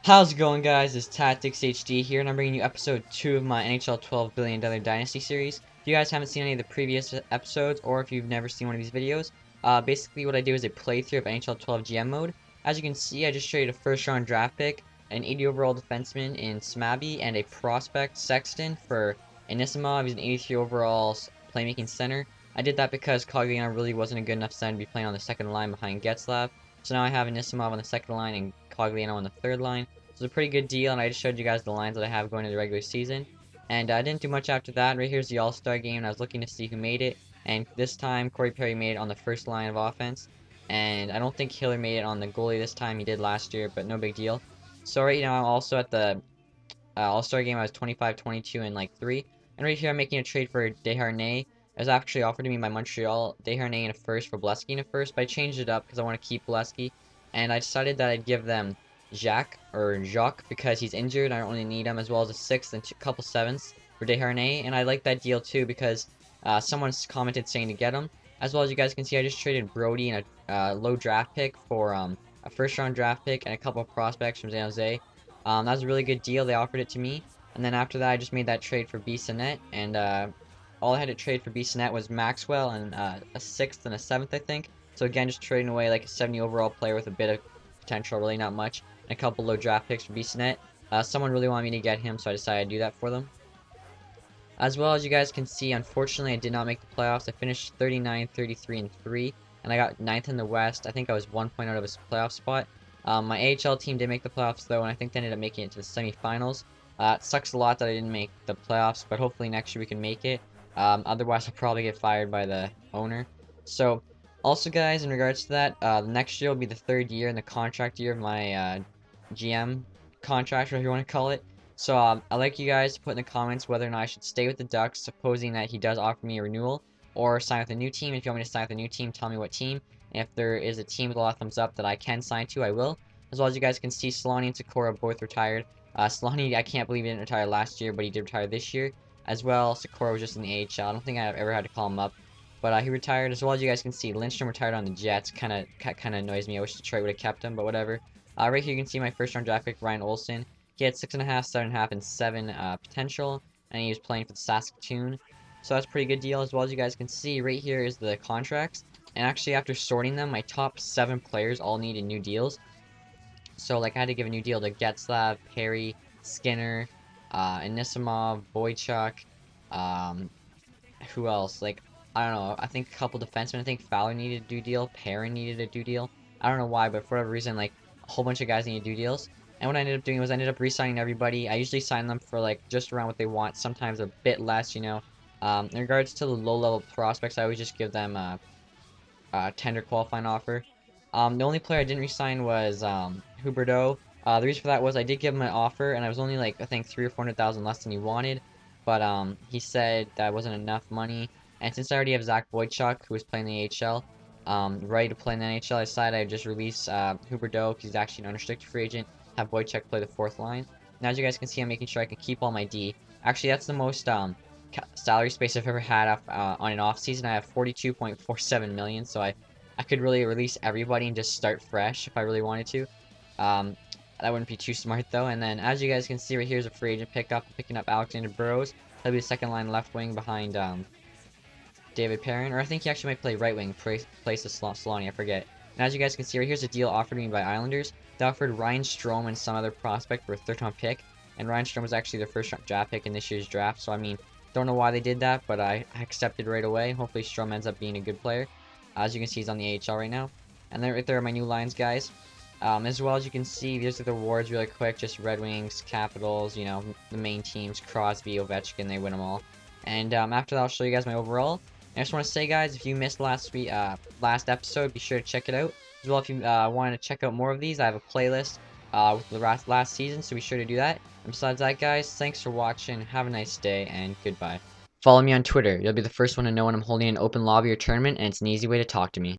How's it going, guys? It's TacTixHD here, and I'm bringing you episode 2 of my NHL $12 billion Dynasty series. If you guys haven't seen any of the previous episodes, or if you've never seen one of these videos, basically what I do is a playthrough of NHL 12 GM mode. As you can see, I just traded a first-round draft pick, an 80 overall defenseman in Smabby, and a prospect, Sexton, for Anisimov. He's an 83 overall playmaking center. I did that because Cogliano really wasn't a good enough center to be playing on the second line behind Getzlav. So now I have Anisimov on the second line and Cogliano on the third line. So it's a pretty good deal, and I just showed you guys the lines that I have going into the regular season. And I didn't do much after that. Right here's the All-Star game, and I was looking to see who made it. And this time, Corey Perry made it on the first line of offense. And I don't think Hiller made it on the goalie this time. He did last year, but no big deal. So right now, I'm also at the All-Star game. I was 25, 22, and like 3. And right here, I'm making a trade for Desharnais. It was actually offered to me by Montreal. Desharnais in a first for Blesky in a first, but I changed it up because I want to keep Blesky. And I decided that I'd give them Jacques because he's injured. I don't really need him, as well as a 6th and a couple 7ths for Desharnais. And I like that deal too because someone's commented saying to get him. As well as you guys can see, I just traded Brody in a low draft pick for a first-round draft pick and a couple of prospects from San Jose. That was a really good deal. They offered it to me. And then after that, I just made that trade for Bissonnette. And all I had to trade for Bissonnette was Maxwell and a 6th and a 7th, I think. So again, just trading away like a 70 overall player with a bit of potential, really not much, and a couple low draft picks for Bissonnette. Someone really wanted me to get him, so I decided to do that for them. As well as you guys can see, unfortunately, I did not make the playoffs. I finished 39, 33, and 3, and I got 9th in the West. I think I was 1 point out of a playoff spot. My AHL team did make the playoffs, though, and I think they ended up making it to the semifinals. It sucks a lot that I didn't make the playoffs, but hopefully next year we can make it. Otherwise, I'll probably get fired by the owner. So, also, guys, in regards to that, the next year will be the 3rd year in the contract year of my GM contract, whatever you want to call it. So I'd like you guys to put in the comments whether or not I should stay with the Ducks, supposing that he does offer me a renewal, or sign with a new team. If you want me to sign with a new team, tell me what team. And if there is a team with a lot of thumbs up that I can sign to, I will. As well as you guys can see, Solani and Sakura both retired. Solani, I can't believe he didn't retire last year, but he did retire this year. As well, Sakura was just in the AHL. I don't think I've ever had to call him up. But he retired. As well as you guys can see, Lindstrom retired on the Jets. Kind of annoys me. I wish Detroit would have kept him, but whatever. Right here you can see my first round draft pick, Ryan Olsen. He had 6.5, 7.5, and 7 potential, and he was playing for the Saskatoon. So that's a pretty good deal. As well as you guys can see, right here is the contracts. And actually, after sorting them, my top 7 players all needed new deals. So like I had to give a new deal to Getzlav, Perry, Skinner, Anisimov, Boychuk, who else? Like, I don't know, I think a couple defensemen. I think Fowler needed a due deal, Perrin needed a due deal. I don't know why, but for whatever reason, like, a whole bunch of guys needed due deals. And what I ended up doing was I ended up re-signing everybody. I usually sign them for, like, just around what they want, sometimes a bit less, you know. In regards to the low-level prospects, I always just give them a tender qualifying offer. The only player I didn't re-sign was Huberdeau. The reason for that was I did give him an offer, and I was only, like, I think 300,000 or 400,000 less than he wanted. But he said that wasn't enough money. And since I already have Zach Boychuk, who is playing the AHL, ready to play in the NHL, I decided I'd just release Huberdeau, because he's actually an unrestricted free agent, have Boychuk play the 4th line. Now, as you guys can see, I'm making sure I can keep all my D. Actually, that's the most salary space I've ever had on an off-season. I have 42.47 million, so I could really release everybody and just start fresh if I really wanted to. That wouldn't be too smart, though. And then, as you guys can see, right here's a free agent pickup. I'm picking up Alexander Burrows. He'll be the second line left wing behind David Perrin, or I think he actually might play right wing, place of Solani, I forget. And as you guys can see, right here's a deal offered to me by Islanders. They offered Ryan Strome and some other prospect for a 3rd round pick, and Ryan Strome was actually their 1st round draft pick in this year's draft, so I mean, don't know why they did that, but I accepted right away. Hopefully Strome ends up being a good player. As you can see, he's on the AHL right now. And then right there are my new lines, guys. As well as you can see, these are the awards really quick, just Red Wings, Capitals, you know, the main teams, Crosby, Ovechkin, they win them all. And after that, I'll show you guys my overall. I just want to say, guys, if you missed last episode, be sure to check it out. As well, if you wanted to check out more of these, I have a playlist with the last season, so be sure to do that. And besides that, guys, thanks for watching, have a nice day, and goodbye. Follow me on Twitter. You'll be the first one to know when I'm holding an open lobby or tournament, and it's an easy way to talk to me.